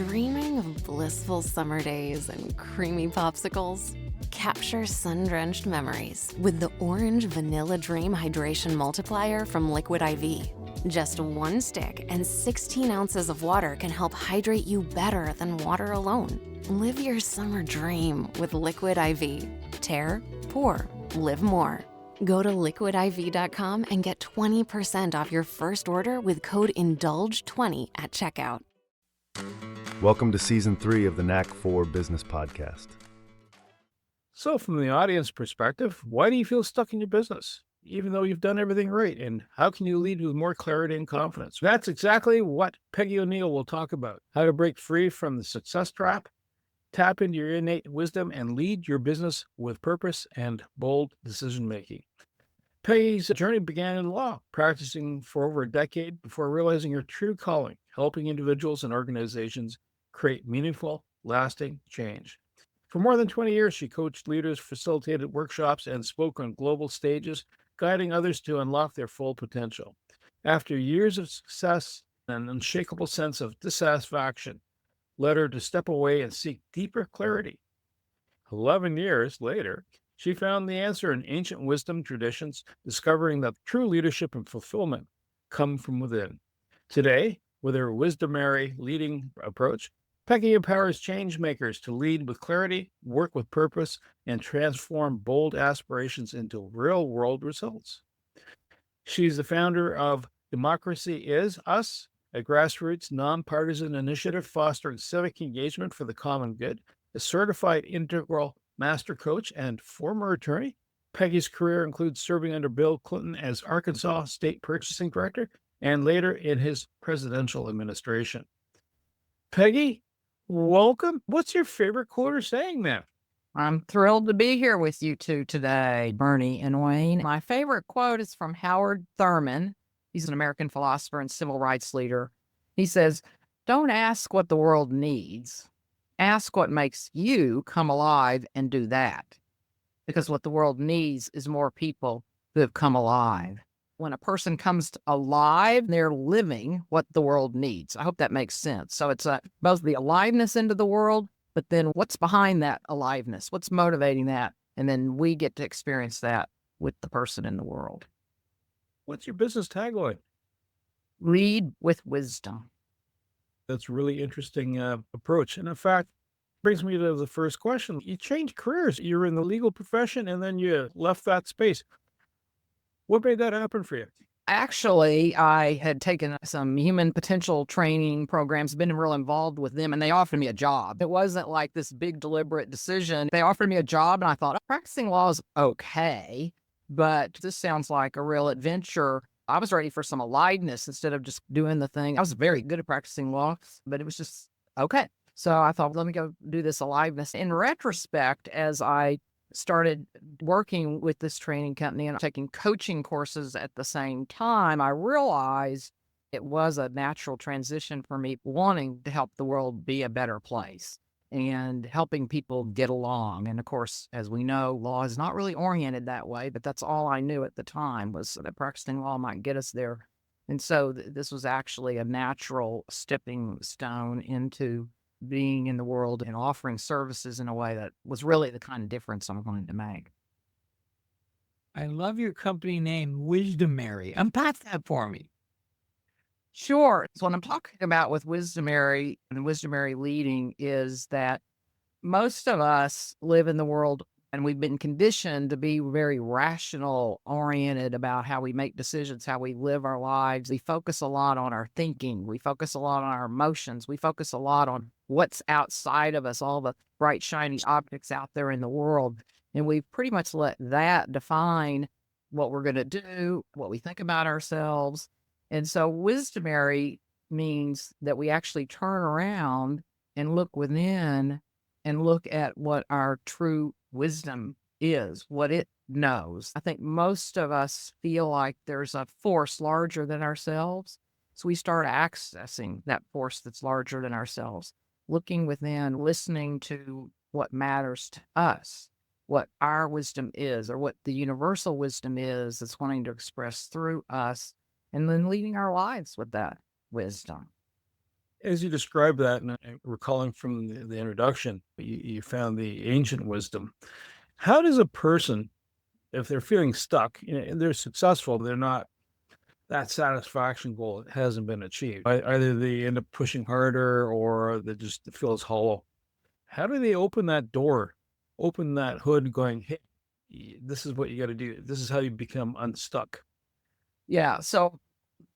Dreaming of blissful summer days and creamy popsicles? Capture sun-drenched memories with the Orange Vanilla Dream Hydration Multiplier from Liquid IV. Just one stick and 16 ounces of water can help hydrate you better than water alone. Live your summer dream with Liquid IV. Tear, pour, live more. Go to liquidiv.com and get 20% off your first order with code INDULGE20 at checkout. Welcome to Season 3 of the Knack 4 Business Podcast. So from the audience perspective, why do you feel stuck in your business, even though you've done everything right? And how can you lead with more clarity and confidence? That's exactly what Peggy O'Neal will talk about. How to break free from the success trap, tap into your innate wisdom, and lead your business with purpose and bold decision-making. Peggy's journey began in law, practicing for over a decade before realizing her true calling, helping individuals and organizations create meaningful, lasting change. For more than 20 years, she coached leaders, facilitated workshops, and spoke on global stages, guiding others to unlock their full potential. After years of success, an unshakable sense of dissatisfaction led her to step away and seek deeper clarity. 11 years later, she found the answer in ancient wisdom traditions, discovering that true leadership and fulfillment come from within. Today, with her wisdomary leading approach, Peggy empowers change makers to lead with clarity, work with purpose, and transform bold aspirations into real-world results. She's the founder of Democracy Is Us, a grassroots, nonpartisan initiative fostering civic engagement for the common good, a certified integral master coach and former attorney. Peggy's career includes serving under Bill Clinton as Arkansas State Purchasing Director and later in his presidential administration. Peggy, welcome. What's your favorite quote or saying then? I'm thrilled to be here with you two today, Bernie and Wayne. My favorite quote is from Howard Thurman. He's an American philosopher and civil rights leader. He says, "Don't ask what the world needs. Ask what makes you come alive and do that." Because what the world needs is more people who have come alive. When a person comes alive, they're living what the world needs. I hope that makes sense. So it's both the aliveness into the world, but then what's behind that aliveness? What's motivating that? And then we get to experience that with the person in the world. What's your business tagline? Lead with wisdom. That's a really interesting approach. And in fact, brings me to the first question. You changed careers. You're in the legal profession and then you left that space. What made that happen for you? Actually, I had taken some human potential training programs, been real involved with them, and they offered me a job. It wasn't like this big deliberate decision. They offered me a job, and I thought, practicing law is okay, but this sounds like a real adventure. I was ready for some aliveness instead of just doing the thing. I was very good at practicing law, but it was just okay. So I thought, let me go do this aliveness. In retrospect, as I started working with this training company and taking coaching courses at the same time, I realized it was a natural transition for me wanting to help the world be a better place and helping people get along. And of course, as we know, law is not really oriented that way, but that's all I knew at the time was that practicing law might get us there. And so this was actually a natural stepping stone into being in the world and offering services in a way that was really the kind of difference I wanted to make. I love your company name, Wisdomary. Unpack that for me. Sure. So what I'm talking about with Wisdomary and Wisdomary leading is that most of us live in the world and we've been conditioned to be very rational oriented about how we make decisions, how we live our lives. We focus a lot on our thinking. We focus a lot on our emotions. We focus a lot on what's outside of us, all the bright, shiny objects out there in the world. And we pretty much let that define what we're going to do, what we think about ourselves. And so Wisdomary means that we actually turn around and look within and look at what our true wisdom is, what it knows. I think most of us feel like there's a force larger than ourselves. So we start accessing that force that's larger than ourselves, looking within, listening to what matters to us, what our wisdom is, or what the universal wisdom is that's wanting to express through us, and then leading our lives with that wisdom. As you describe that, and I'm recalling from the introduction, you found the ancient wisdom. How does a person, if they're feeling stuck, and they're successful, they're not that satisfaction goal hasn't been achieved. Either they end up pushing harder or they just it feels hollow. How do they open that door, open that hood going, hey, this is what you got to do. This is how you become unstuck. Yeah. So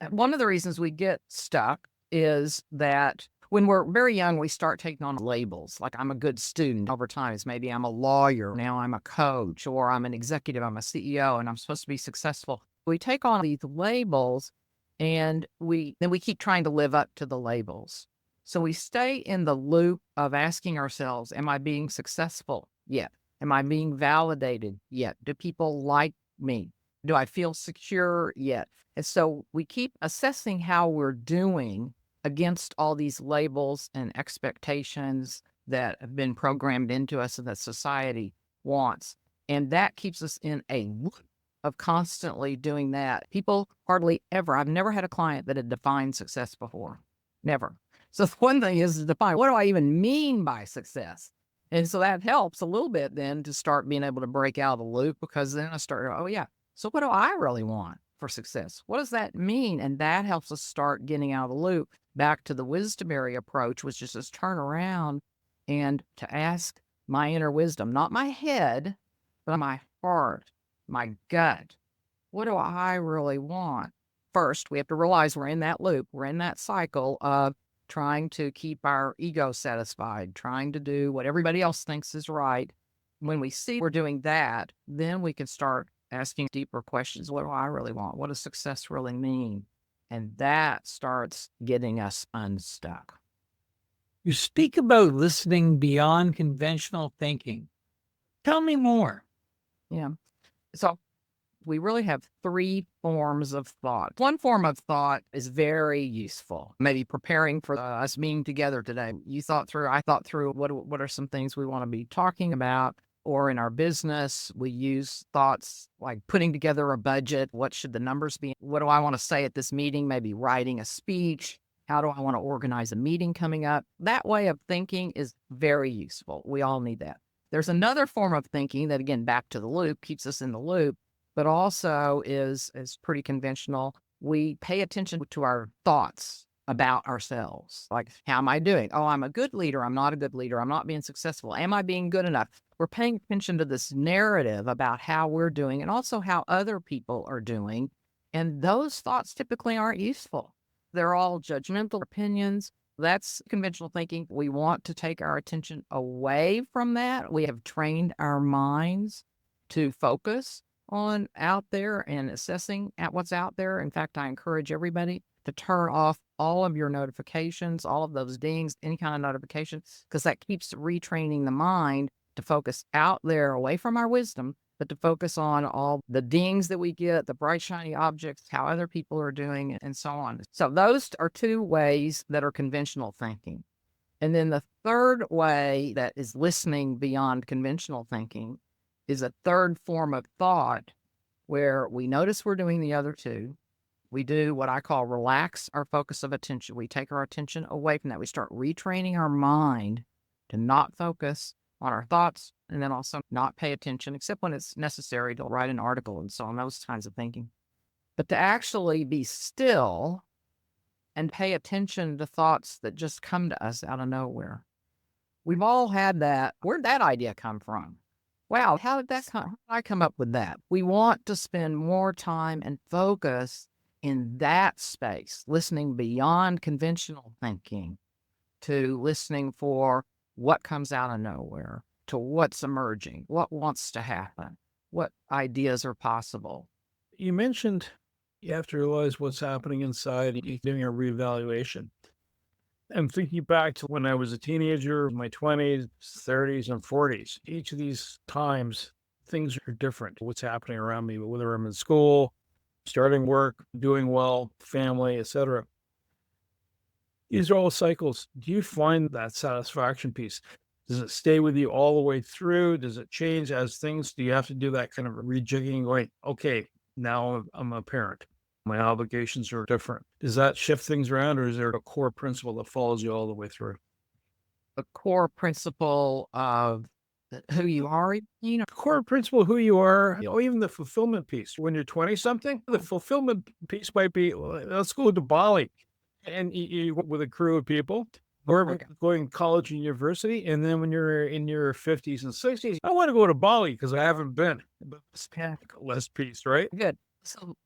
one of the reasons we get stuck is that when we're very young, we start taking on labels. Like I'm a good student. Over time, it's maybe I'm a lawyer. Now I'm a coach, or I'm an executive. I'm a CEO, and I'm supposed to be successful. We take on these labels, and we keep trying to live up to the labels. So we stay in the loop of asking ourselves, am I being successful yet? Am I being validated yet? Do people like me? Do I feel secure yet? And so we keep assessing how we're doing against all these labels and expectations that have been programmed into us and that society wants. And that keeps us in a loop of constantly doing that. People hardly ever, I've never had a client that had defined success before. Never. So the one thing is to define, what do I even mean by success? And so that helps a little bit then to start being able to break out of the loop, because then I start, oh yeah, so what do I really want for success? What does that mean? And that helps us start getting out of the loop. Back to the wisdomary approach, which is just turn around and to ask my inner wisdom, not my head, but my heart, my gut. What do I really want? First, we have to realize we're in that loop. We're in that cycle of trying to keep our ego satisfied, trying to do what everybody else thinks is right. When we see we're doing that, then we can start asking deeper questions. What do I really want? What does success really mean? And that starts getting us unstuck. You speak about listening beyond conventional thinking. Tell me more. Yeah. So we really have three forms of thought. One form of thought is very useful. Maybe preparing for us being together today. You thought through, I thought through what are some things we want to be talking about. Or in our business, we use thoughts like putting together a budget. What should the numbers be? What do I want to say at this meeting? Maybe writing a speech. How do I want to organize a meeting coming up? That way of thinking is very useful. We all need that. There's another form of thinking that, again, back to the loop, keeps us in the loop, but also is pretty conventional. We pay attention to our thoughts about ourselves. Like, how am I doing? Oh, I'm a good leader. I'm not a good leader. I'm not being successful. Am I being good enough? We're paying attention to this narrative about how we're doing and also how other people are doing. And those thoughts typically aren't useful. They're all judgmental opinions. That's conventional thinking. We want to take our attention away from that. We have trained our minds to focus on out there and assessing at what's out there. In fact, I encourage everybody to turn off all of your notifications, all of those dings, any kind of notification, because that keeps retraining the mind to focus out there away from our wisdom, but to focus on all the dings that we get, the bright, shiny objects, how other people are doing, and so on. So those are two ways that are conventional thinking. And then the third way that is listening beyond conventional thinking is a third form of thought where we notice we're doing the other two. We do what I call relax our focus of attention. We take our attention away from that. We start retraining our mind to not focus on our thoughts, and then also not pay attention, except when it's necessary to write an article and so on, those kinds of thinking. But to actually be still and pay attention to thoughts that just come to us out of nowhere. We've all had that. Where'd that idea come from? Wow, how did I come up with that? We want to spend more time and focus in that space, listening beyond conventional thinking to listening for what comes out of nowhere, to what's emerging, what wants to happen, what ideas are possible. You mentioned you have to realize what's happening inside and you're doing a reevaluation. I'm thinking back to when I was a teenager, my 20s, 30s, and 40s. Each of these times, things are different. What's happening around me, whether I'm in school, starting work, doing well, family, etc. These are all cycles. Do you find that satisfaction piece? Does it stay with you all the way through? Does it change as things? Do you have to do that kind of rejigging going, okay, now I'm a parent. My obligations are different. Does that shift things around, or is there a core principle that follows you all the way through? The core principle of who you are, Core principle, who you are, even the fulfillment piece. When you're 20 something, the fulfillment piece might be, well, let's go to Bali and you with a crew of people, or Okay. going to college and university. And then when you're in your 50s and 60s, I want to go to Bali because I haven't been. But Yeah. less piece, right? Good. So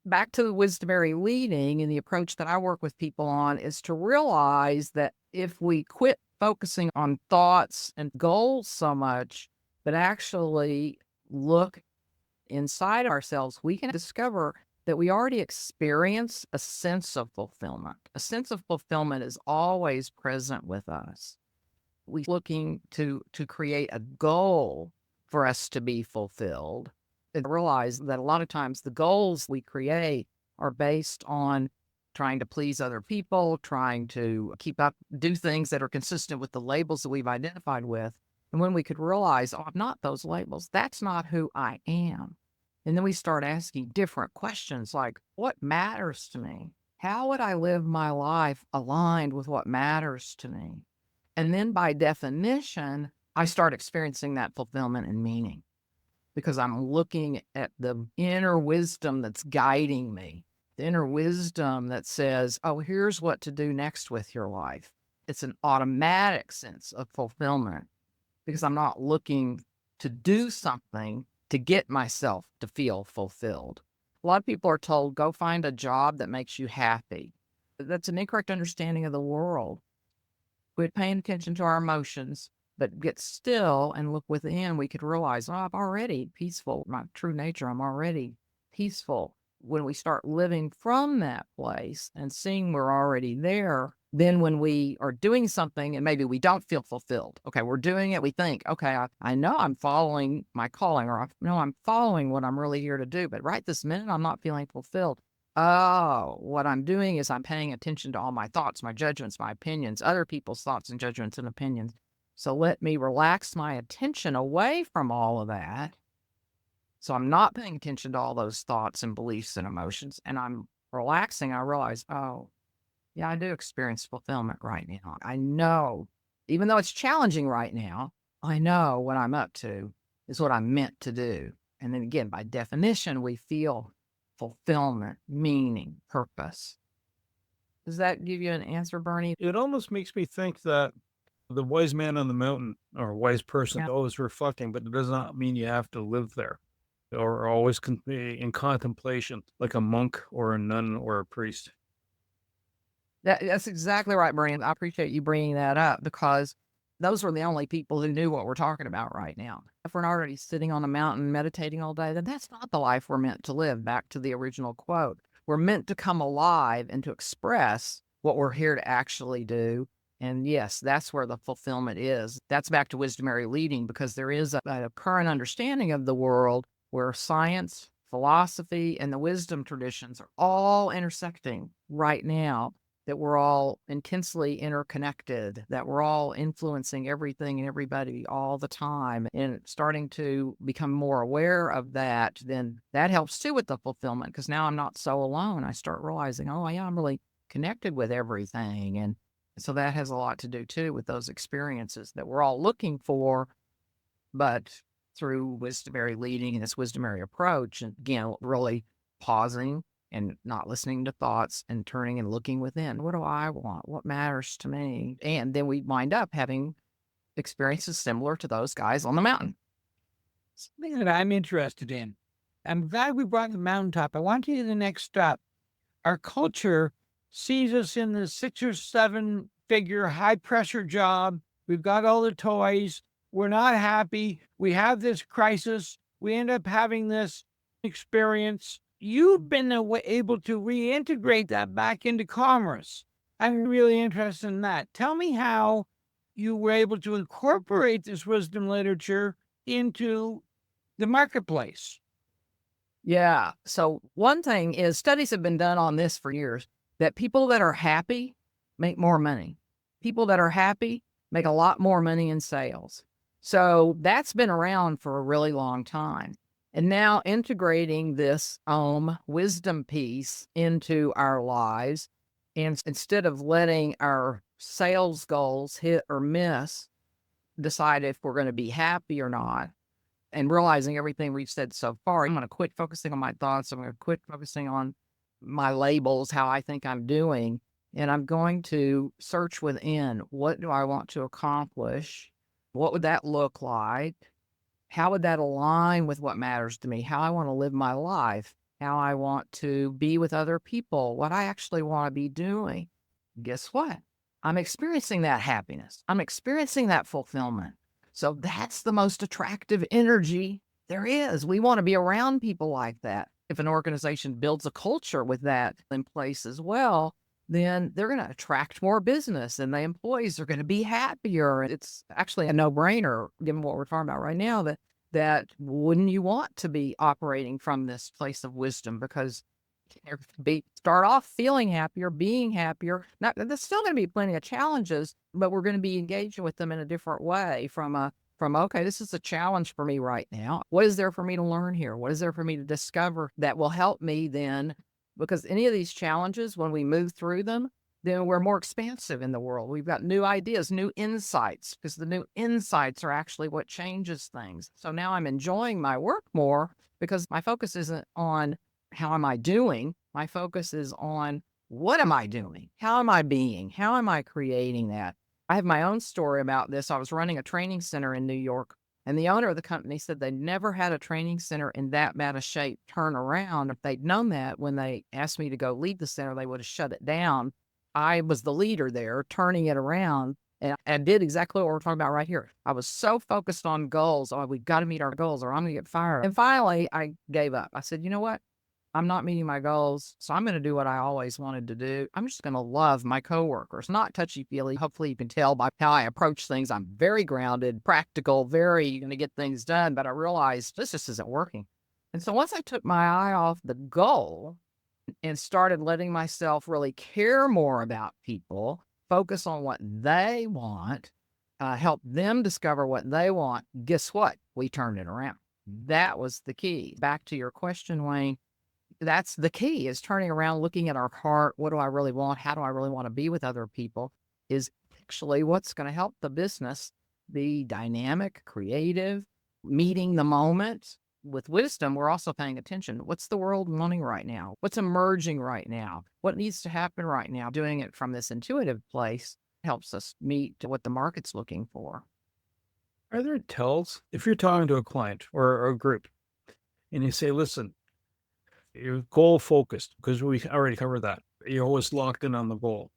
back to the wisdomary leading, and the approach that I work with people on is to realize that if we quit focusing on thoughts and goals so much, but actually look inside ourselves, we can discover that we already experience a sense of fulfillment. A sense of fulfillment is always present with us. We're looking to create a goal for us to be fulfilled, and realize that a lot of times the goals we create are based on trying to please other people, trying to keep up, do things that are consistent with the labels that we've identified with. And when we could realize, oh, I'm not those labels, that's not who I am. And then we start asking different questions like, what matters to me? How would I live my life aligned with what matters to me? And then by definition, I start experiencing that fulfillment and meaning because I'm looking at the inner wisdom that's guiding me, the inner wisdom that says, oh, here's what to do next with your life. It's an automatic sense of fulfillment because I'm not looking to do something to get myself to feel fulfilled. A lot of people are told, go find a job that makes you happy. That's an incorrect understanding of the world. Quit paying attention to our emotions, but get still and look within. We could realize, oh, I'm already peaceful. My true nature, I'm already peaceful. When we start living from that place and seeing we're already there, then when we are doing something and maybe we don't feel fulfilled, okay, we're doing it, we think, okay, I know I'm following my calling, or I know I'm following what I'm really here to do, but right this minute, I'm not feeling fulfilled. Oh, what I'm doing is I'm paying attention to all my thoughts, my judgments, my opinions, other people's thoughts and judgments and opinions. So let me relax my attention away from all of that. So I'm not paying attention to all those thoughts and beliefs and emotions, and I'm relaxing. I realize, oh, yeah, I do experience fulfillment right now. I know, even though it's challenging right now, I know what I'm up to is what I'm meant to do. And then again, by definition, we feel fulfillment, meaning, purpose. Does that give you an answer, Bernie? It almost makes me think that the wise man on the mountain, or wise person, Yeah. always reflecting, but it does not mean you have to live there or always in contemplation like a monk or a nun or a priest. That's exactly right, Bernie. I appreciate you bringing that up because those were the only people who knew what we're talking about right now. If we're not already sitting on a mountain meditating all day, then that's not the life we're meant to live. Back to the original quote. We're meant to come alive and to express what we're here to actually do. And yes, that's where the fulfillment is. That's back to wisdomary leading because there is a current understanding of the world where science, philosophy, and the wisdom traditions are all intersecting right now, that we're all intensely interconnected, that we're all influencing everything and everybody all the time, and starting to become more aware of that, then that helps too with the fulfillment because now I'm not so alone. I start realizing, oh, yeah, I'm really connected with everything. And so that has a lot to do too with those experiences that we're all looking for, but through wisdomary leading and this wisdomary approach, and again, really pausing and not listening to thoughts and turning and looking within. What do I want? What matters to me? And then we wind up having experiences similar to those guys on the mountain. Something that I'm interested in. I'm glad we brought the mountaintop. I want to do the next stop. Our culture sees us in the 6 or 7 figure high pressure job. We've got all the toys. We're not happy. We have this crisis. We end up having this experience. You've been able to reintegrate that back into commerce. I'm really interested in that. Tell me how you were able to incorporate this wisdom literature into the marketplace. Yeah. So one thing is studies have been done on this for years, that people that are happy make more money. People that are happy make a lot more money in sales. So that's been around for a really long time. And now integrating this wisdom piece into our lives. And instead of letting our sales goals hit or miss, decide if we're going to be happy or not, and realizing everything we've said so far, I'm going to quit focusing on my thoughts. I'm going to quit focusing on my labels, how I think I'm doing. And I'm going to search within. What do I want to accomplish? What would that look like? How would that align with what matters to me? How I want to live my life? How I want to be with other people? What I actually want to be doing? Guess what? I'm experiencing that happiness. I'm experiencing that fulfillment. So that's the most attractive energy there is. We want to be around people like that. If an organization builds a culture with that in place as well, then they're going to attract more business and the employees are going to be happier. It's actually a no-brainer, given what we're talking about right now, that wouldn't you want to be operating from this place of wisdom? Because start off feeling happier, being happier. Now, there's still going to be plenty of challenges, but we're going to be engaging with them in a different way from okay, this is a challenge for me right now. What is there for me to learn here? What is there for me to discover that will help me then? Because any of these challenges, when we move through them, then we're more expansive in the world. We've got new ideas, new insights, because the new insights are actually what changes things. So now I'm enjoying my work more because my focus isn't on how am I doing? My focus is on what am I doing? How am I being? How am I creating that? I have my own story about this. I was running a training center in New York, and the owner of the company said they never had a training center in that bad a shape turn around. If they'd known that when they asked me to go lead the center, they would have shut it down. I was the leader there, turning it around, and I did exactly what we're talking about right here. I was so focused on goals. Oh, we've got to meet our goals or I'm going to get fired. And finally, I gave up. I said, you know what? I'm not meeting my goals, so I'm going to do what I always wanted to do. I'm just going to love my coworkers, not touchy-feely. Hopefully you can tell by how I approach things. I'm very grounded, practical, very going to get things done, but I realized this just isn't working. And so once I took my eye off the goal and started letting myself really care more about people, focus on what they want, help them discover what they want, guess what? We turned it around. That was the key. Back to your question, Wayne. That's the key, is turning around, looking at our heart. What do I really want? How do I really want to be with other people? Is actually what's going to help the business be dynamic, creative, meeting the moment. With wisdom, we're also paying attention. What's the world wanting right now? What's emerging right now? What needs to happen right now? Doing it from this intuitive place helps us meet what the market's looking for. Are there tells if you're talking to a client or a group and you say, listen, you're goal focused because we already covered that. You're always locked in on the goal.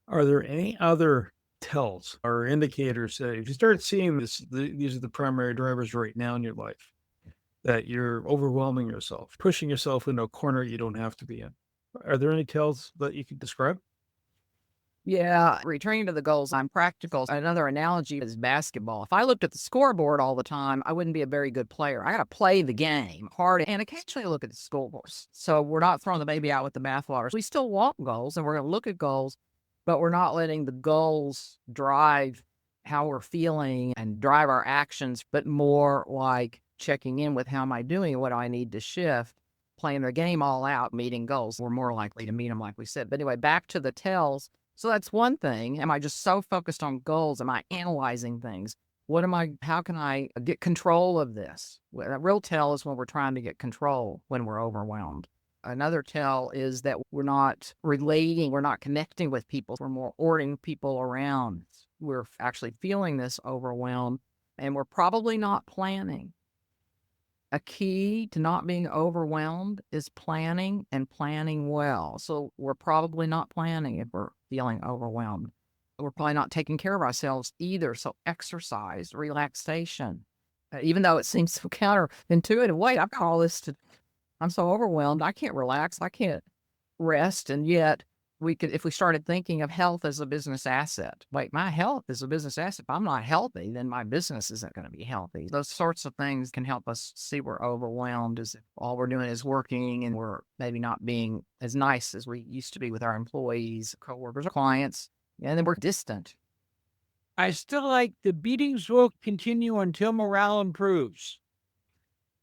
Are there any other tells or indicators that if you start seeing these are the primary drivers right now in your life, that you're overwhelming yourself, pushing yourself into a corner you don't have to be in? Are there any tells that you could describe? Yeah, returning to the goals, I'm practical. Another analogy is basketball. If I looked at the scoreboard all the time, I wouldn't be a very good player. I got to play the game hard and occasionally look at the scoreboard. So we're not throwing the baby out with the bathwater. We still want goals and we're going to look at goals, but we're not letting the goals drive how we're feeling and drive our actions, but more like checking in with how am I doing? What do I need to shift? Playing the game all out, meeting goals. We're more likely to meet them, like we said. But anyway, back to the tells. So that's one thing. Am I just so focused on goals? Am I analyzing things? How can I get control of this? A real tell is when we're trying to get control, when we're overwhelmed. Another tell is that we're not relating, we're not connecting with people. We're more ordering people around. We're actually feeling this overwhelm and we're probably not planning. A key to not being overwhelmed is planning and planning well. So we're probably not planning if we're feeling overwhelmed. We're probably not taking care of ourselves either. So exercise, relaxation, even though it seems so counterintuitive. Wait, I've got all this I'm so overwhelmed. I can't relax. I can't rest. And yet if we started thinking of health as a business asset, wait, my health is a business asset. If I'm not healthy, then my business isn't going to be healthy. Those sorts of things can help us see we're overwhelmed as if all we're doing is working and we're maybe not being as nice as we used to be with our employees, coworkers, or clients. And then we're distant. I still like the beatings will continue until morale improves.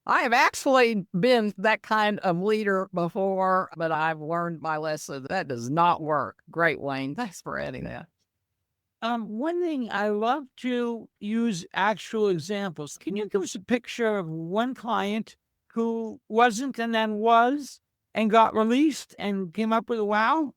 I have actually been that kind of leader before, but I've learned my lesson. That does not work. Great, Wayne. Thanks for adding that. One thing I love to use actual examples. Can you give us a picture of one client who wasn't and then was and got released and came up with a wow?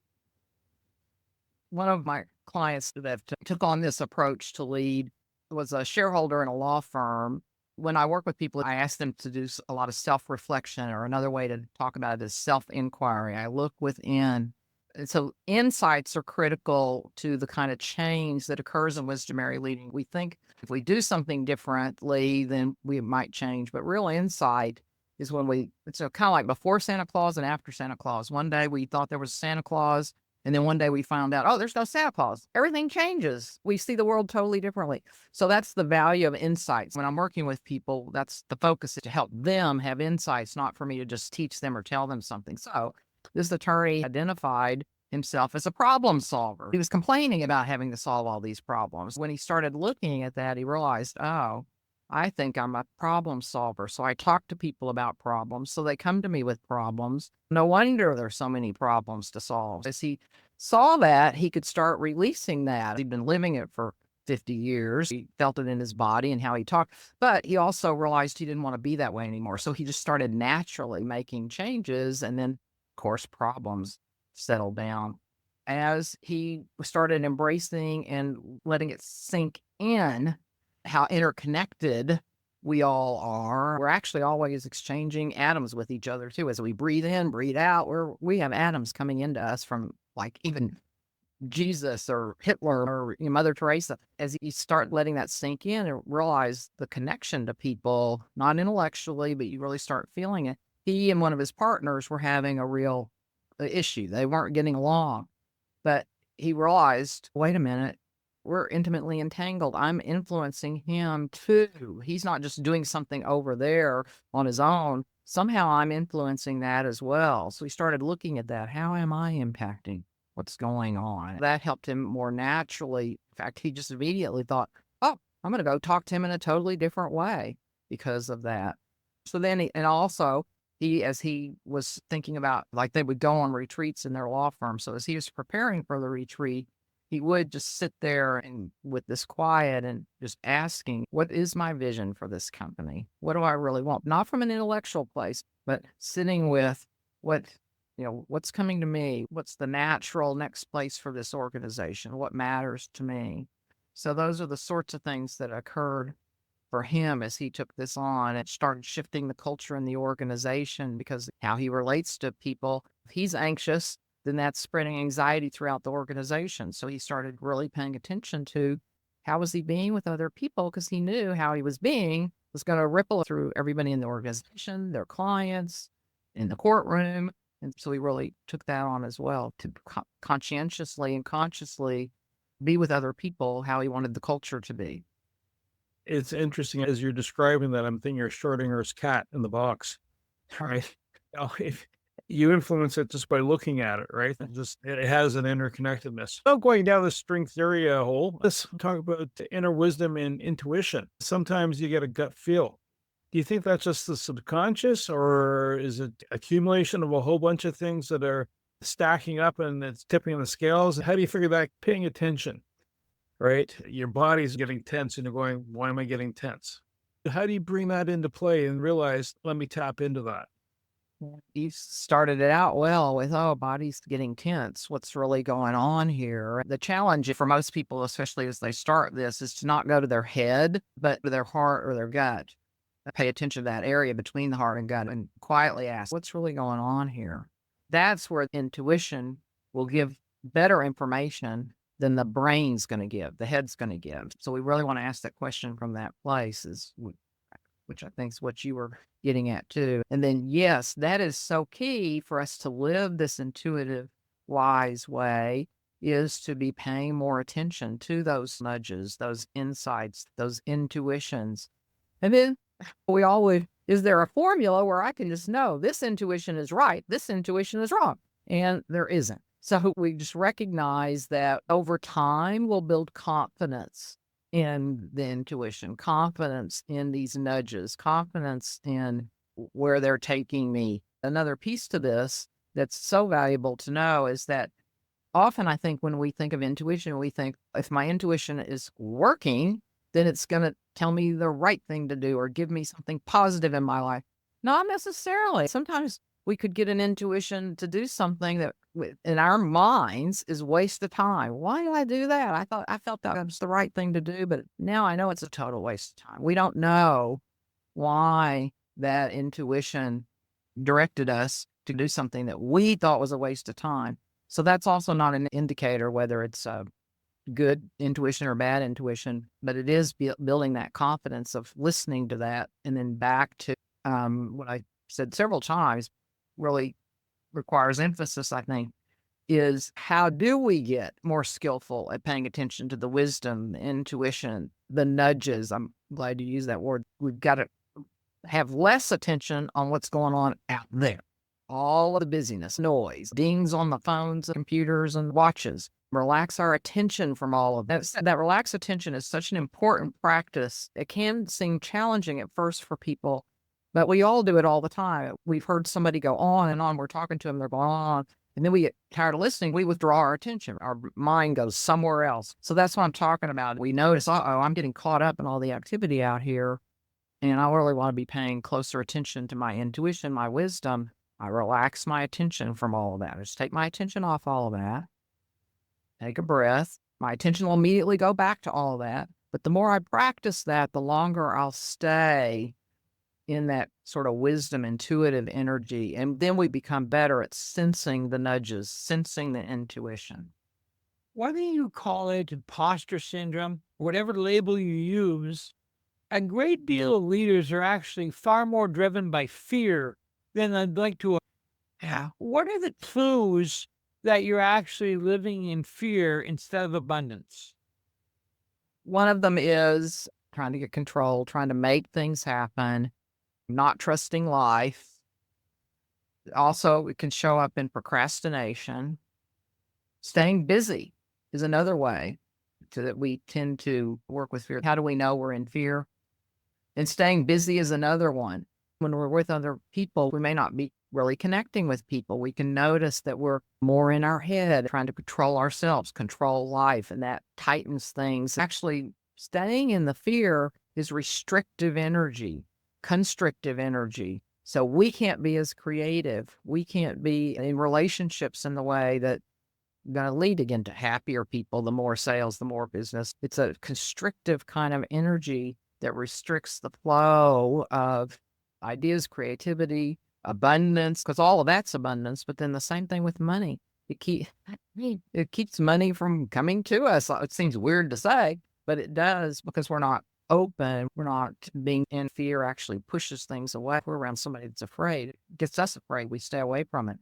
One of my clients that took on this approach to lead was a shareholder in a law firm. When I work with people, I ask them to do a lot of self-reflection, or another way to talk about it is self-inquiry. I look within. And so insights are critical to the kind of change that occurs in wisdomary leading. We think if we do something differently, then we might change. But real insight is when it's kind of like before Santa Claus and after Santa Claus. One day we thought there was Santa Claus, and then one day we found out, oh, there's no Santa Claus. Everything changes. We see the world totally differently. So that's the value of insights. When I'm working with people, that's the focus, is to help them have insights, not for me to just teach them or tell them something. So this attorney identified himself as a problem solver. He was complaining about having to solve all these problems. When he started looking at that, he realized, oh, I think I'm a problem solver. So I talk to people about problems. So they come to me with problems. No wonder there's so many problems to solve. As he saw that, he could start releasing that. He'd been living it for 50 years. He felt it in his body and how he talked, but he also realized he didn't want to be that way anymore. So he just started naturally making changes. And then, of course, problems settled down. As he started embracing and letting it sink in, how interconnected we all are. We're actually always exchanging atoms with each other too. As we breathe in, breathe out, we have atoms coming into us from, like, even Jesus or Hitler or Mother Teresa. As you start letting that sink in and realize the connection to people, not intellectually, but you really start feeling it. He and one of his partners were having a real issue. They weren't getting along, but he realized, wait a minute, we're intimately entangled. I'm influencing him too. He's not just doing something over there on his own. Somehow I'm influencing that as well. So he started looking at that. How am I impacting what's going on? That helped him more naturally. In fact, he just immediately thought, oh, I'm going to go talk to him in a totally different way because of that. So then, as he was thinking about, like, they would go on retreats in their law firm. So as he was preparing for the retreat, he would just sit there and with this quiet and just asking, what is my vision for this company? What do I really want? Not from an intellectual place, but sitting with what's coming to me? What's the natural next place for this organization? What matters to me? So those are the sorts of things that occurred for him as he took this on and started shifting the culture in the organization, because how he relates to people, if he's anxious, then that's spreading anxiety throughout the organization. So he started really paying attention to how was he being with other people, because he knew how he was being was going to ripple through everybody in the organization, their clients, in the courtroom. And so he really took that on as well, to conscientiously and consciously be with other people how he wanted the culture to be. It's interesting as you're describing that. I'm thinking of Schrodinger's cat in the box, right? If you influence it just by looking at it, right? It has an interconnectedness. Not going down the string theory hole. Let's talk about inner wisdom and intuition. Sometimes you get a gut feel. Do you think that's just the subconscious, or is it accumulation of a whole bunch of things that are stacking up and it's tipping the scales? How do you figure that? Paying attention, right? Your body's getting tense and you're going, why am I getting tense? How do you bring that into play and realize, let me tap into that? You started it out well with, oh, body's getting tense. What's really going on here? The challenge for most people, especially as they start this, is to not go to their head, but to their heart or their gut. Pay attention to that area between the heart and gut and quietly ask, what's really going on here? That's where intuition will give better information than the brain's going to give, the head's going to give. So we really want to ask that question from that place, which I think is what you were getting at too. And then, yes, that is so key for us to live this intuitive, wise way, is to be paying more attention to those nudges, those insights, those intuitions. And then we always, is there a formula where I can just know this intuition is right, this intuition is wrong? And there isn't. So we just recognize that over time we'll build confidence in the intuition, confidence in these nudges, confidence in where they're taking me. Another piece to this that's so valuable to know is that often I think when we think of intuition, we think if my intuition is working, then it's going to tell me the right thing to do or give me something positive in my life. Not necessarily. Sometimes we could get an intuition to do something that in our minds is waste of time. Why did I do that? I felt that was the right thing to do, but now I know it's a total waste of time. We don't know why that intuition directed us to do something that we thought was a waste of time. So that's also not an indicator whether it's a good intuition or bad intuition, but it is building that confidence of listening to that. And then back to what I said several times, really requires emphasis, I think, is how do we get more skillful at paying attention to the wisdom, the intuition, the nudges? I'm glad you used that word. We've got to have less attention on what's going on out there. All of the busyness, noise, dings on the phones, computers, and watches. Relax our attention from all of that. That relaxed attention is such an important practice. It can seem challenging at first for people, but we all do it all the time. We've heard somebody go on and on. We're talking to them, they're going on. And then we get tired of listening. We withdraw our attention. Our mind goes somewhere else. So that's what I'm talking about. We notice, I'm getting caught up in all the activity out here. And I really want to be paying closer attention to my intuition, my wisdom. I relax my attention from all of that. I just take my attention off all of that. Take a breath. My attention will immediately go back to all of that. But the more I practice that, the longer I'll stay in that sort of wisdom, intuitive energy. And then we become better at sensing the nudges, sensing the intuition. Whether you call it imposter syndrome, whatever label you use, a great deal of leaders are actually far more driven by fear than I'd like to. What are the clues that you're actually living in fear instead of abundance? One of them is trying to get control, trying to make things happen, not trusting life. Also, it can show up in procrastination. Staying busy is another way that we tend to work with fear. How do we know we're in fear? And staying busy is another one. When we're with other people, we may not be really connecting with people. We can notice that we're more in our head, trying to control ourselves, control life, and that tightens things. Actually, staying in the fear is restrictive energy, constrictive energy. So we can't be as creative. We can't be in relationships in the way that going to lead again to happier people, the more sales, the more business. It's a constrictive kind of energy that restricts the flow of ideas, creativity, abundance, because all of that's abundance. But then the same thing with money. It keeps money from coming to us. It seems weird to say, but it does, because we're not open. We're not being in fear actually pushes things away. If we're around somebody that's afraid, it gets us afraid. We stay away from it.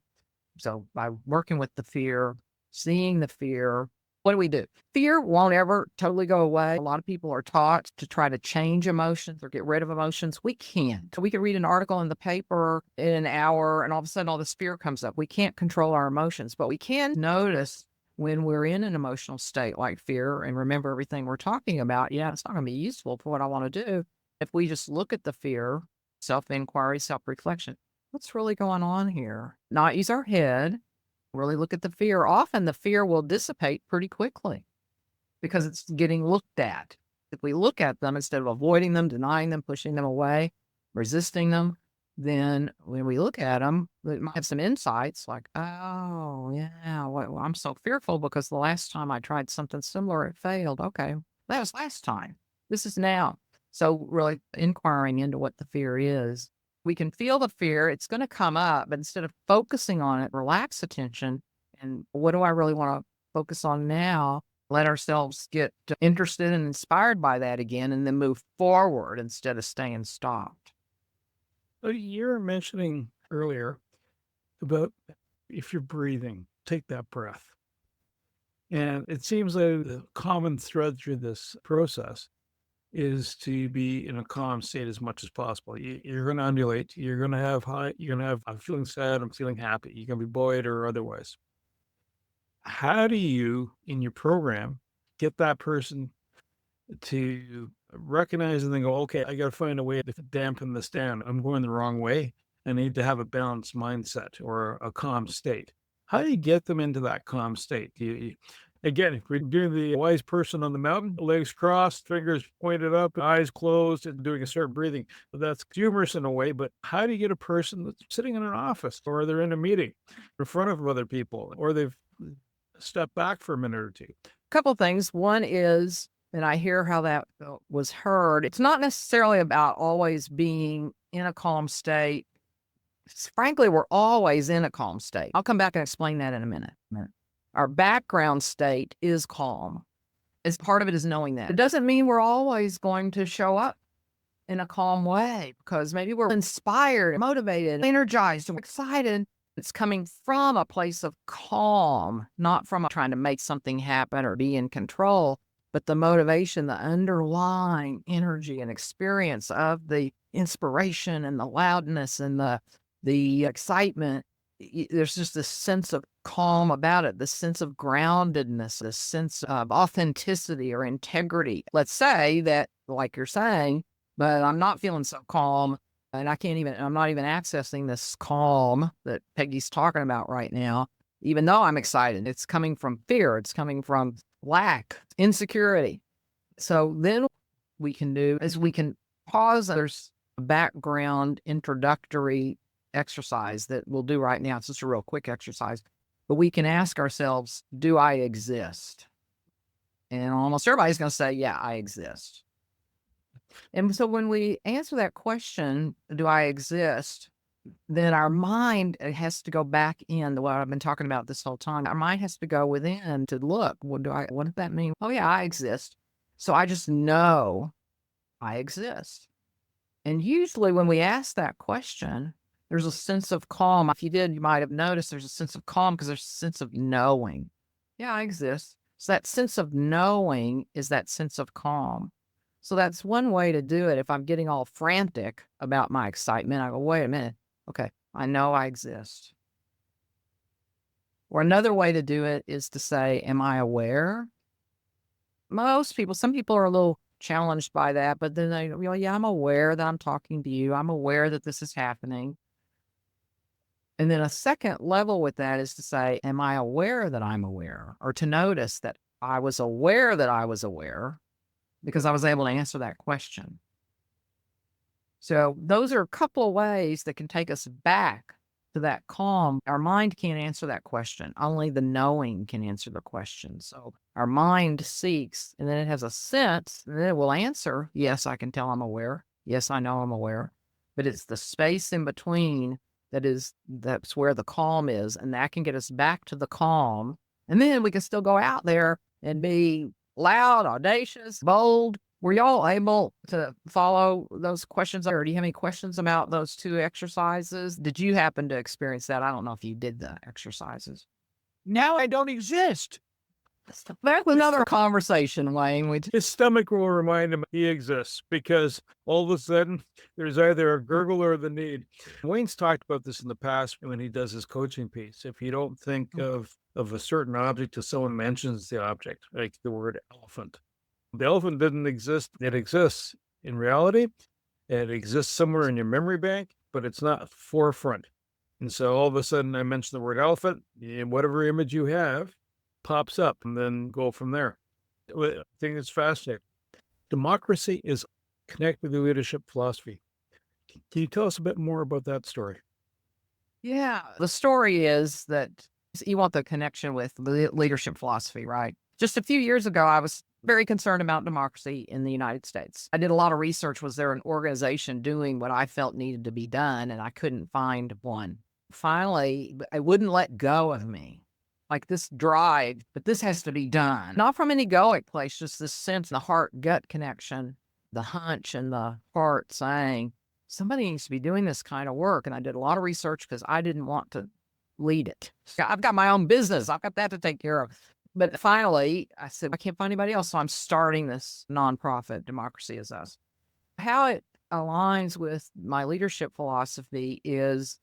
So by working with the fear, seeing the fear, what do? Fear won't ever totally go away. A lot of people are taught to try to change emotions or get rid of emotions. We can't. We can read an article in the paper in an hour and all of a sudden all this fear comes up. We can't control our emotions, but we can notice when we're in an emotional state like fear and remember everything we're talking about. Yeah, it's not going to be useful for what I want to do. If we just look at the fear, self-inquiry, self-reflection, what's really going on here? Not use our head. Really look at the fear. Often the fear will dissipate pretty quickly because it's getting looked at. If we look at them instead of avoiding them, denying them, pushing them away, resisting them, then when we look at them, we might have some insights like, oh, yeah, well, I'm so fearful because the last time I tried something similar, it failed. Okay, that was last time. This is now. So really inquiring into what the fear is. We can feel the fear. It's going to come up, but instead of focusing on it, relax attention. And what do I really want to focus on now? Let ourselves get interested and inspired by that again, and then move forward instead of staying stopped. You were mentioning earlier about if you're breathing, take that breath. And it seems like the common thread through this process is to be in a calm state as much as possible. You're going to undulate. You're going to have high. You're going to have, I'm feeling sad. I'm feeling happy. You're going to be buoyed or otherwise. How do you, in your program, get that person to recognize and then go, okay, I got to find a way to dampen this down. I'm going the wrong way. I need to have a balanced mindset or a calm state. How do you get them into that calm state? Again, if we're doing the wise person on the mountain, legs crossed, fingers pointed up, eyes closed, and doing a certain breathing. That's humorous in a way, but how do you get a person that's sitting in an office or they're in a meeting in front of other people or they've stepped back for a minute or two? Couple things. One is, and I hear how that was heard, it's not necessarily about always being in a calm state. Frankly, we're always in a calm state. I'll come back and explain that in a minute. Our background state is calm. As part of it is knowing that. It doesn't mean we're always going to show up in a calm way, because maybe we're inspired, motivated, energized, and excited. It's coming from a place of calm, not from trying to make something happen or be in control, but the motivation, the underlying energy and experience of the inspiration and the loudness and the excitement. There's just this sense of calm about it, this sense of groundedness, this sense of authenticity or integrity. Let's say that, like you're saying, but I'm not feeling so calm and I'm not even accessing this calm that Peggy's talking about right now, even though I'm excited. It's coming from fear. It's coming from lack, insecurity. So then we can do is we can pause. There's a background introductory exercise that we'll do right now. It's just a real quick exercise, but we can ask ourselves, do I exist? And almost everybody's going to say, yeah, I exist. And so when we answer that question, do I exist? Then our mind has to go back in what I've been talking about this whole time. Our mind has to go within to look, what does that mean? Oh yeah, I exist. So I just know I exist. And usually when we ask that question, there's a sense of calm. If you did, you might have noticed there's a sense of calm because there's a sense of knowing. Yeah, I exist. So that sense of knowing is that sense of calm. So that's one way to do it. If I'm getting all frantic about my excitement, I go, wait a minute. Okay, I know I exist. Or another way to do it is to say, am I aware? Some people are a little challenged by that, but then they go, yeah, I'm aware that I'm talking to you. I'm aware that this is happening. And then a second level with that is to say, am I aware that I'm aware? Or to notice that I was aware that I was aware because I was able to answer that question. So those are a couple of ways that can take us back to that calm. Our mind can't answer that question. Only the knowing can answer the question. So our mind seeks, and then it has a sense, and then it will answer, yes, I can tell I'm aware. Yes, I know I'm aware. But it's the space in between that's where the calm is, and that can get us back to the calm. And then we can still go out there and be loud, audacious, bold. Were y'all able to follow those questions? Or do you have any questions about those two exercises? Did you happen to experience that? I don't know if you did the exercises. Now I don't exist. That's another conversation, Wayne. His stomach will remind him he exists because all of a sudden there's either a gurgle or the need. Wayne's talked about this in the past when he does his coaching piece. If you don't think of a certain object till someone mentions the object, like the word elephant. The elephant didn't exist. It exists in reality. It exists somewhere in your memory bank, but it's not forefront. And so all of a sudden I mentioned the word elephant, and whatever image you have pops up, and then go from there. I think it's fascinating. Democracy is connected to leadership philosophy. Can you tell us a bit more about that story? Yeah. The story is that you want the connection with leadership philosophy, right? Just a few years ago, I was very concerned about democracy in the United States. I did a lot of research. Was there an organization doing what I felt needed to be done? And I couldn't find one. Finally, it wouldn't let go of me. Like this drive, but this has to be done. Not from an egoic place, just this sense, the heart-gut connection, the hunch and the heart saying, somebody needs to be doing this kind of work. And I did a lot of research because I didn't want to lead it. I've got my own business. I've got that to take care of. But finally, I said, I can't find anybody else. So I'm starting this nonprofit, Democracy Is Us. How it aligns with my leadership philosophy is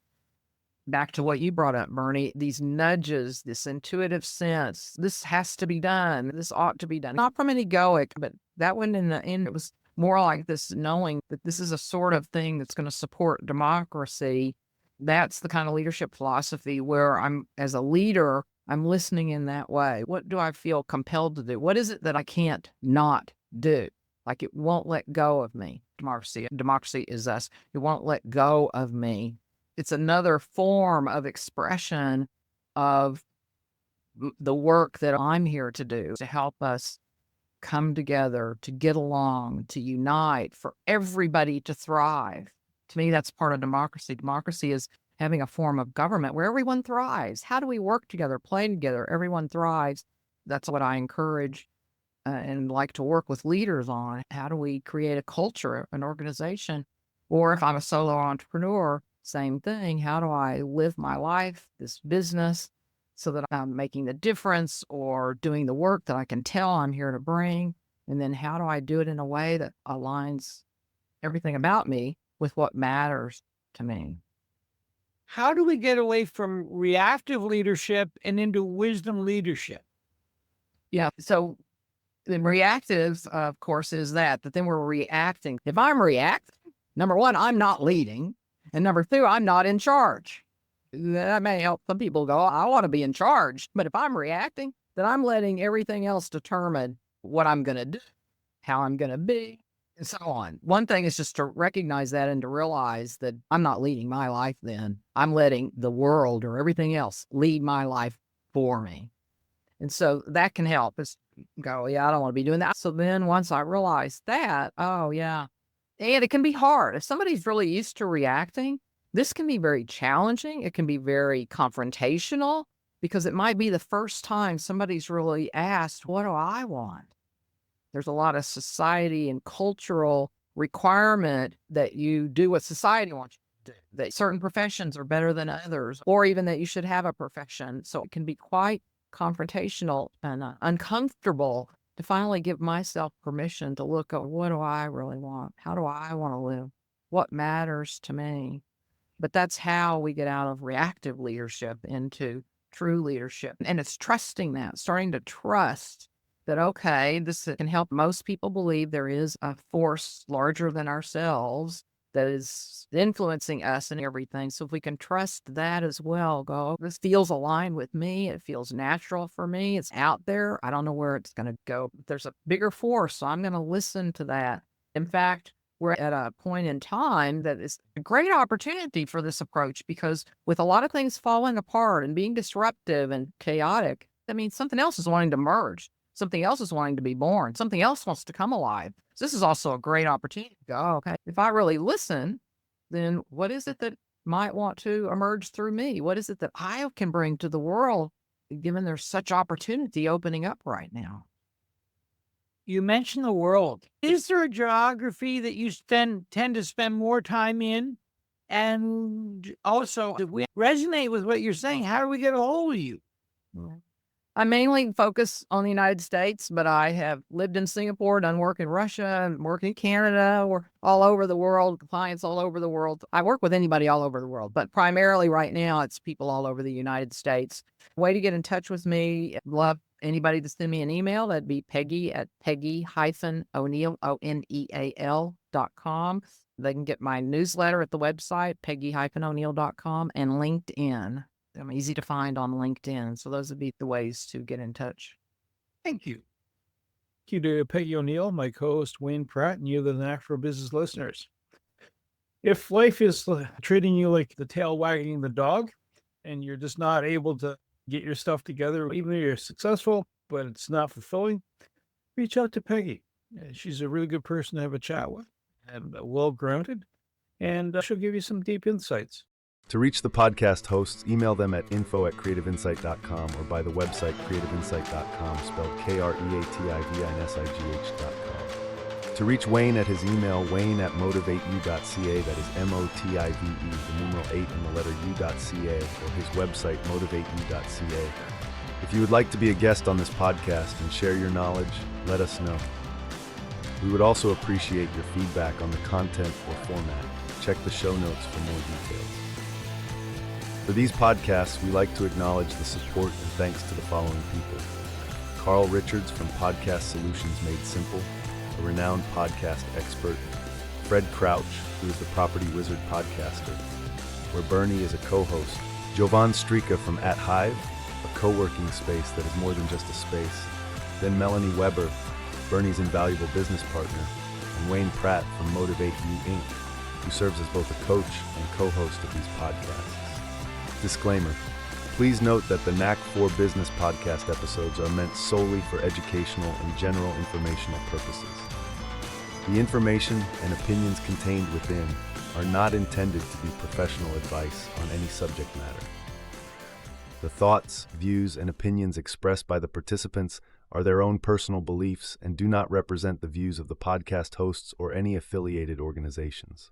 back to what you brought up, Bernie, these nudges, this intuitive sense, this has to be done, this ought to be done. Not from an egoic, but that one in the end, it was more like this knowing that this is a sort of thing that's going to support democracy. That's the kind of leadership philosophy where as a leader, I'm listening in that way. What do I feel compelled to do? What is it that I can't not do? Like it won't let go of me. Democracy is us. It won't let go of me. It's another form of expression of the work that I'm here to do, to help us come together, to get along, to unite, for everybody to thrive. To me, that's part of democracy. Democracy is having a form of government where everyone thrives. How do we work together, play together? Everyone thrives. That's what I encourage and like to work with leaders on. How do we create a culture, an organization? Or if I'm a solo entrepreneur, same thing. How do I live my life, this business, so that I'm making the difference or doing the work that I can tell I'm here to bring? And then how do I do it in a way that aligns everything about me with what matters to me? How do we get away from reactive leadership and into wisdom leadership? Yeah. So the reactive, of course, is that then we're reacting. If I'm reacting, number one, I'm not leading. And number two, I'm not in charge. That may help some people go, I want to be in charge. But if I'm reacting, then I'm letting everything else determine what I'm going to do, how I'm going to be, and so on. One thing is just to recognize that and to realize that I'm not leading my life then. I'm letting the world or everything else lead my life for me. And so that can help us go, yeah, I don't want to be doing that. So then once I realize that, oh, yeah. And it can be hard. If somebody's really used to reacting, this can be very challenging. It can be very confrontational because it might be the first time somebody's really asked, what do I want? There's a lot of society and cultural requirement that you do what society wants you to do, that certain professions are better than others, or even that you should have a profession. So it can be quite confrontational and uncomfortable to finally give myself permission to look at what do I really want? How do I want to live? What matters to me? But that's how we get out of reactive leadership into true leadership. And it's trusting that, starting to trust that, okay, this can help most people believe there is a force larger than ourselves that is influencing us and everything. So if we can trust that as well, go, this feels aligned with me. It feels natural for me. It's out there. I don't know where it's going to go. But there's a bigger force, so I'm going to listen to that. In fact, we're at a point in time that is a great opportunity for this approach because with a lot of things falling apart and being disruptive and chaotic, that means something else is wanting to merge. Something else is wanting to be born. Something else wants to come alive. So this is also a great opportunity to go, okay, if I really listen, then what is it that might want to emerge through me? What is it that I can bring to the world, given there's such opportunity opening up right now? You mentioned the world. Is there a geography that you tend to spend more time in? And also, if we resonate with what you're saying, how do we get a hold of you? I mainly focus on the United States, but I have lived in Singapore, done work in Russia, and work in Canada, or all over the world, clients all over the world. I work with anybody all over the world, but primarily right now, it's people all over the United States. Way to get in touch with me, love anybody to send me an email. That'd be Peggy at Peggy-O'Neal, ONEAL.com. They can get my newsletter at the website, Peggy-O'Neal.com, and LinkedIn. I'm easy to find on LinkedIn. So those would be the ways to get in touch. Thank you. Thank you to Peggy O'Neal, my co-host Wayne Pratt, and you, the Knack for Business listeners. If life is treating you like the tail wagging the dog, and you're just not able to get your stuff together, even though you're successful, but it's not fulfilling, reach out to Peggy. She's a really good person to have a chat with, and well-grounded, and she'll give you some deep insights. To reach the podcast hosts, email them at info@creativeinsight.com or by the website creativeinsight.com, spelled KREATIVINSIGH.com. To reach Wayne at his email, wayne@motivateyou.ca, that is MOTIVE, the numeral 8 and the letter U.ca, or his website, motivateyou.ca. If you would like to be a guest on this podcast and share your knowledge, let us know. We would also appreciate your feedback on the content or format. Check the show notes for more details. For these podcasts, we like to acknowledge the support and thanks to the following people. Carl Richards from Podcast Solutions Made Simple, a renowned podcast expert. Fred Crouch, who is the Property Wizard podcaster, where Bernie is a co-host. Jovan Strika from At Hive, a co-working space that is more than just a space. Then Melanie Weber, Bernie's invaluable business partner, and Wayne Pratt from Motivate You Inc., who serves as both a coach and co-host of these podcasts. Disclaimer. Please note that the Knack for Business podcast episodes are meant solely for educational and general informational purposes. The information and opinions contained within are not intended to be professional advice on any subject matter. The thoughts, views, and opinions expressed by the participants are their own personal beliefs and do not represent the views of the podcast hosts or any affiliated organizations.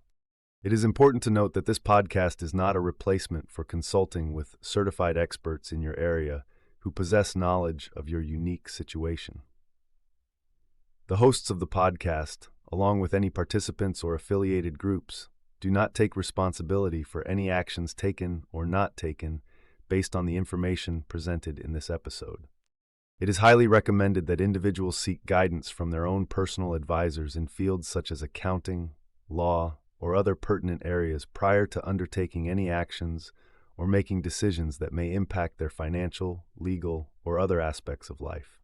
It is important to note that this podcast is not a replacement for consulting with certified experts in your area who possess knowledge of your unique situation. The hosts of the podcast, along with any participants or affiliated groups, do not take responsibility for any actions taken or not taken based on the information presented in this episode. It is highly recommended that individuals seek guidance from their own personal advisors in fields such as accounting, law, or other pertinent areas prior to undertaking any actions or making decisions that may impact their financial, legal, or other aspects of life.